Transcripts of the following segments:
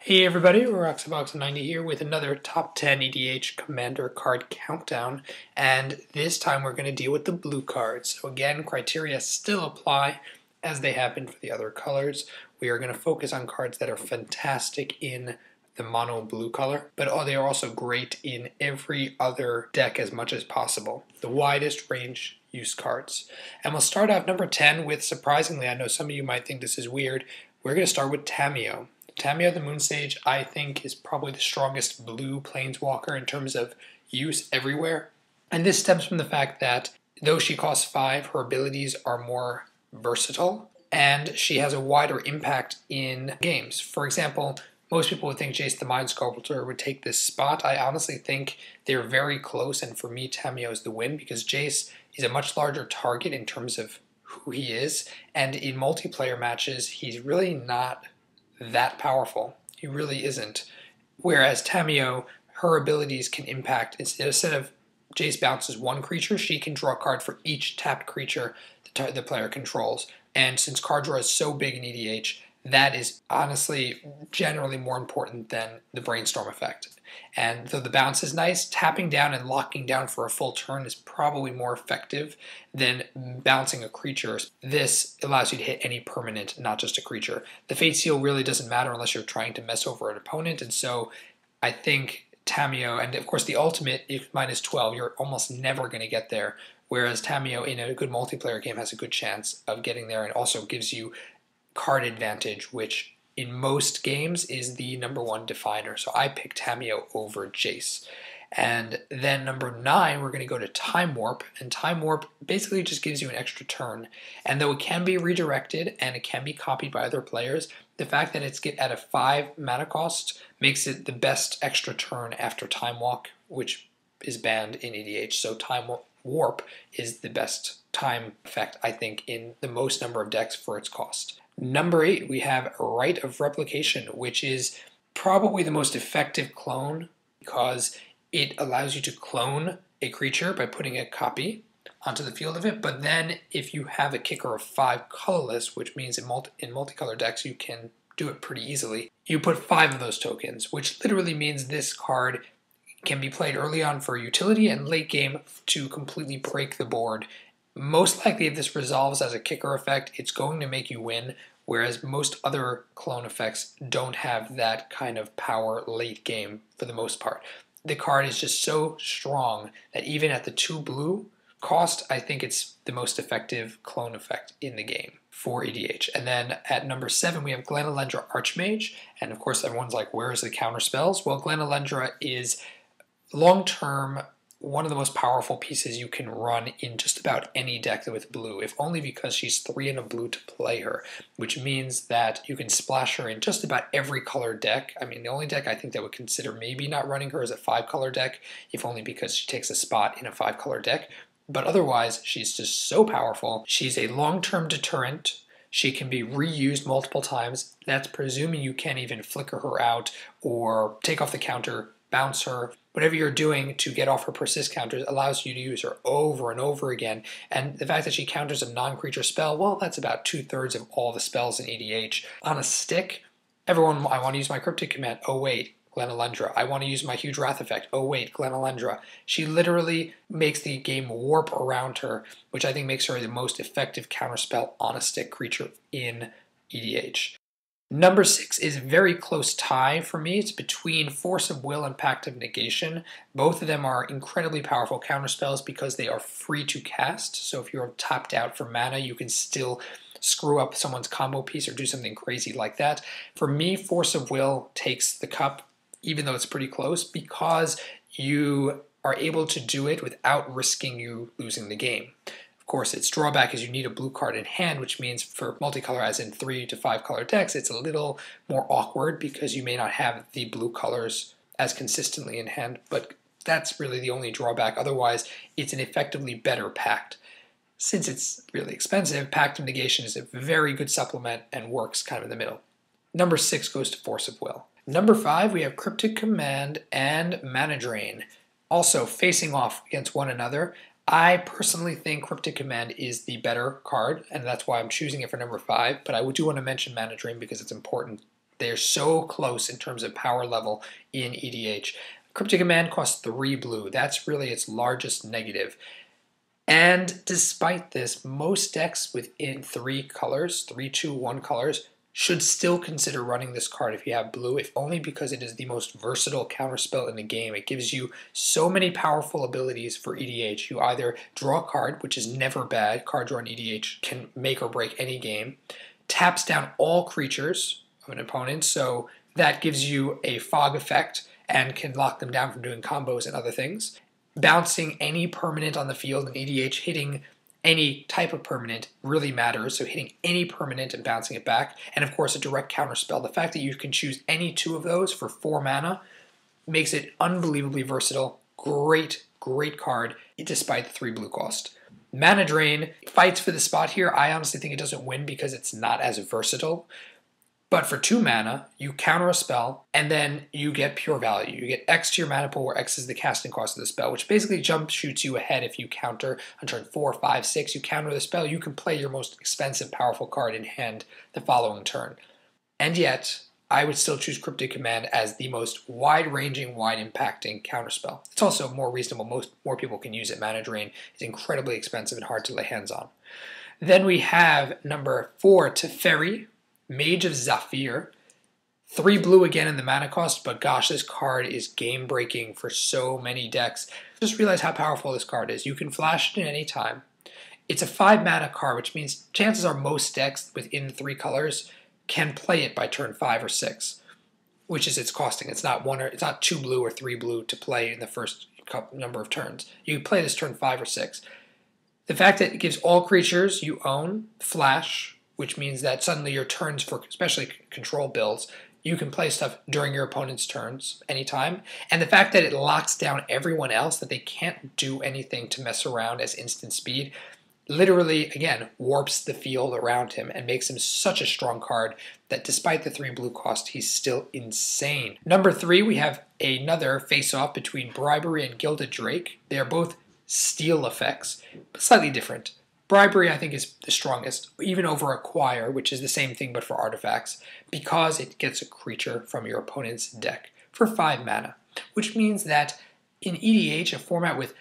Hey everybody, Roxabox90 here with another top 10 EDH Commander card countdown, and this time we're going to deal with the blue cards. So again, criteria still apply as they have been for the other colors. We are going to focus on cards that are fantastic in the mono blue color, but they are also great in every other deck as much as possible. The widest range use cards. And we'll start off number 10 with, surprisingly, I know some of you might think this is weird, we're going to start with Tamia. Tamia the Moonsage, I think, is probably the strongest blue planeswalker in terms of use everywhere. And this stems from the fact that though she costs 5, her abilities are more versatile, and she has a wider impact in games. For example, most people would think Jace the Mind Sculptor would take this spot. I honestly think they're very close, and for me, Tamia is the win, because Jace is a much larger target in terms of who he is, and in multiplayer matches, he's really not that powerful. He really isn't. Whereas Tamio, her abilities can impact, instead of Jace bounces one creature, she can draw a card for each tapped creature the player controls. And since card draw is so big in EDH, that is honestly generally more important than the brainstorm effect. And though the bounce is nice, tapping down and locking down for a full turn is probably more effective than bouncing a creature. This allows you to hit any permanent, not just a creature. The Fate Seal really doesn't matter unless you're trying to mess over an opponent, and so I think Tamio, and of course the ultimate, if -12, you're almost never going to get there, whereas Tamio in a good multiplayer game has a good chance of getting there and also gives you card advantage, which in most games is the #1 definer. So I picked Tamio over Jace. And then number 9, we're going to go to Time Warp, and Time Warp basically just gives you an extra turn. And though it can be redirected and it can be copied by other players, the fact that it's at a 5 mana cost makes it the best extra turn after Time Walk, which is banned in EDH. So Time Warp is the best time effect, I think, in the most number of decks for its cost. Number 8, we have Rite of Replication, which is probably the most effective clone because it allows you to clone a creature by putting a copy onto the field of it, but then if you have a kicker of 5 colorless, which means in multicolor decks you can do it pretty easily, you put 5 of those tokens, which literally means this card can be played early on for utility and late game to completely break the board. Most likely if this resolves as a kicker effect, it's going to make you win, whereas most other clone effects don't have that kind of power late game for the most part. The card is just so strong that even at the 2 blue cost, I think it's the most effective clone effect in the game for EDH. And then at number 7, we have Glen Alondra Archmage, and of course everyone's like, where is the counter spells? Well, Glen Alondra is long-term one of the most powerful pieces you can run in just about any deck with blue, if only because she's 3 in a blue to play her, which means that you can splash her in just about every color deck. I mean, the only deck I think that would consider maybe not running her is a 5-color deck, if only because she takes a spot in a 5-color deck. But otherwise, she's just so powerful. She's a long-term deterrent. She can be reused multiple times. That's presuming you can't even flicker her out or take off the counter, bounce her. Whatever you're doing to get off her persist counters allows you to use her over and over again. And the fact that she counters a non-creature spell, well, that's about 2/3 of all the spells in EDH. On a stick, everyone, I want to use my Cryptic Command. Oh wait, Glen Alondra. I want to use my Huge Wrath effect. Oh wait, Glen Alondra. She literally makes the game warp around her, which I think makes her the most effective counterspell on a stick creature in EDH. Number 6 is a very close tie for me. It's between Force of Will and Pact of Negation. Both of them are incredibly powerful counterspells because they are free to cast. So if you're tapped out for mana, you can still screw up someone's combo piece or do something crazy like that. For me, Force of Will takes the cup, even though it's pretty close, because you are able to do it without risking you losing the game. Of course, its drawback is you need a blue card in hand, which means for multicolor, as in 3 to 5 color decks, it's a little more awkward because you may not have the blue colors as consistently in hand, but that's really the only drawback. Otherwise, it's an effectively better pact. Since it's really expensive, Pact of Negation is a very good supplement and works kind of in the middle. Number 6 goes to Force of Will. Number 5, we have Cryptic Command and Mana Drain, also facing off against one another. I personally think Cryptic Command is the better card, and that's why I'm choosing it for number 5, but I do want to mention Mana Drain because it's important They're so close in terms of power level in EDH. Cryptic Command costs 3 blue. That's really its largest negative. And despite this, most decks within 3 colors, 3, 2, 1 colors, should still consider running this card if you have blue, if only because it is the most versatile counterspell in the game. It gives you so many powerful abilities for EDH. You either draw a card, which is never bad. Card draw in EDH can make or break any game. Taps down all creatures of an opponent, so that gives you a fog effect and can lock them down from doing combos and other things. Bouncing any permanent on the field in EDH, hitting any type of permanent really matters, so hitting any permanent and bouncing it back, and of course a direct counterspell. The fact that you can choose any 2 of those for 4 mana makes it unbelievably versatile. Great, great card, despite the 3 blue cost. Mana Drain fights for the spot here. I honestly think it doesn't win because it's not as versatile. But for 2 mana, you counter a spell, and then you get pure value. You get X to your mana pool, where X is the casting cost of the spell, which basically jump shoots you ahead if you counter on turn 4, 5, 6. You counter the spell, you can play your most expensive, powerful card in hand the following turn. And yet, I would still choose Cryptic Command as the most wide-ranging, wide-impacting counterspell. It's also more reasonable. More people can use it. Mana Drain is incredibly expensive and hard to lay hands on. Then we have number 4, Teferi, Mage of Zafir. 3 blue again in the mana cost, but gosh, this card is game-breaking for so many decks. Just realize how powerful this card is. You can flash it at any time. It's a 5 mana card, which means chances are most decks within 3 colors can play it by turn 5 or 6, which is its costing. It's not 2 blue or 3 blue to play in the first number of turns. You play this turn 5 or 6. The fact that it gives all creatures you own flash, which means that suddenly your turns for especially control builds, you can play stuff during your opponent's turns anytime. And the fact that it locks down everyone else, that they can't do anything to mess around as instant speed, literally, again, warps the field around him and makes him such a strong card that despite the 3 blue cost, he's still insane. Number 3, we have another face-off between Bribery and Gilded Drake. They are both steal effects, but slightly different. Bribery, I think, is the strongest, even over Acquire, which is the same thing but for artifacts, because it gets a creature from your opponent's deck for 5 mana, which means that in EDH, a format with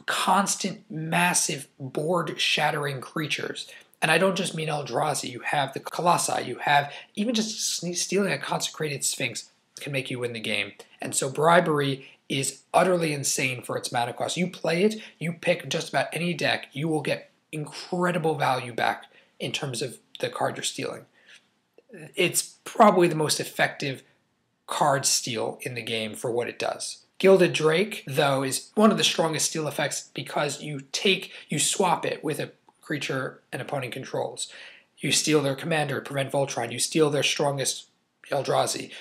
constant, massive, board-shattering creatures, and I don't just mean Eldrazi, you have the Colossi, you have even just stealing a Consecrated Sphinx can make you win the game. And so Bribery is utterly insane for its mana cost. You play it, you pick just about any deck, you will get incredible value back in terms of the card you're stealing. It's probably the most effective card steal in the game for what it does. Gilded Drake, though, is one of the strongest steal effects because you swap it with a creature an opponent controls. You steal their commander, prevent Voltron, you steal their strongest Eldrazi,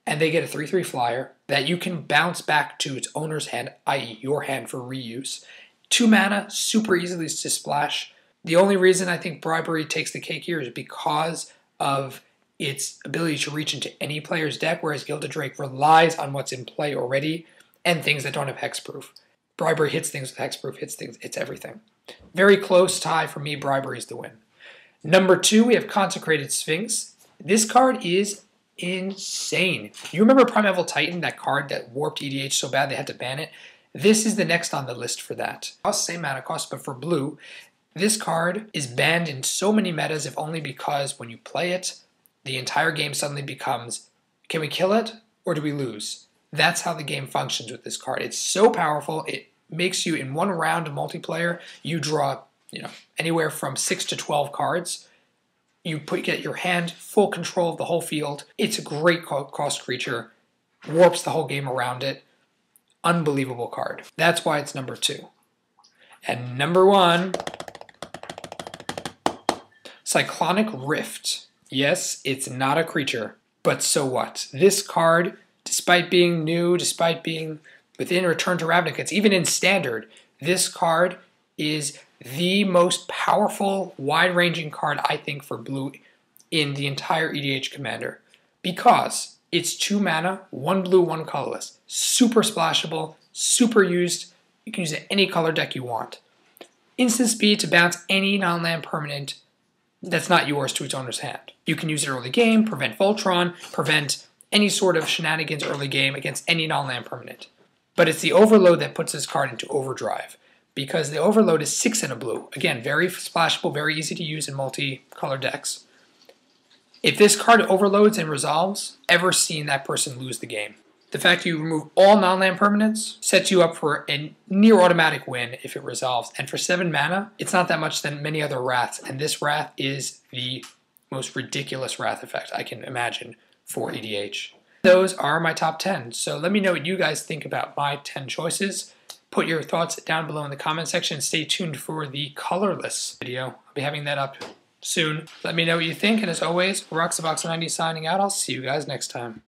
and they get a 3/3 flyer that you can bounce back to its owner's hand, i.e. your hand for reuse. 2 mana, super easily to splash. The only reason I think Bribery takes the cake here is because of its ability to reach into any player's deck, whereas Gilded Drake relies on what's in play already and things that don't have hexproof. Bribery hits things with hexproof, it's everything. Very close tie for me, Bribery's the win. Number 2, we have Consecrated Sphinx. This card is insane. You remember Primeval Titan, that card that warped EDH so bad they had to ban it? This is the next on the list for that. Same mana cost, but for blue, this card is banned in so many metas, if only because when you play it, the entire game suddenly becomes, can we kill it or do we lose? That's how the game functions with this card. It's so powerful, it makes you, in one round of multiplayer, you draw anywhere from 6 to 12 cards. You get your hand full control of the whole field. It's a great cost creature, warps the whole game around it. Unbelievable card. That's why it's number 2. And number 1, Cyclonic Rift. Yes, it's not a creature, but so what? This card, despite being new, despite being within Return to Ravnica, even in Standard, this card is the most powerful, wide-ranging card, I think, for blue in the entire EDH Commander. Because it's 2 mana, 1 blue, 1 colorless. Super splashable, super used. You can use it in any color deck you want. Instant speed to bounce any non-land permanent that's not yours to its owner's hand. You can use it early game, prevent Voltron, prevent any sort of shenanigans early game against any non-land permanent. But it's the Overload that puts this card into overdrive, because the Overload is 6 in a blue. Again, very splashable, very easy to use in multi-color decks. If this card overloads and resolves, ever seen that person lose the game. The fact you remove all non-land permanents sets you up for a near automatic win if it resolves. And for 7 mana, it's not that much than many other Wraths, and this Wrath is the most ridiculous Wrath effect I can imagine for EDH. Those are my top 10, so let me know what you guys think about my 10 choices. Put your thoughts down below in the comment section. Stay tuned for the colorless video. I'll be having that up soon. Let me know what you think, and as always, RoxaBox90 signing out. I'll see you guys next time.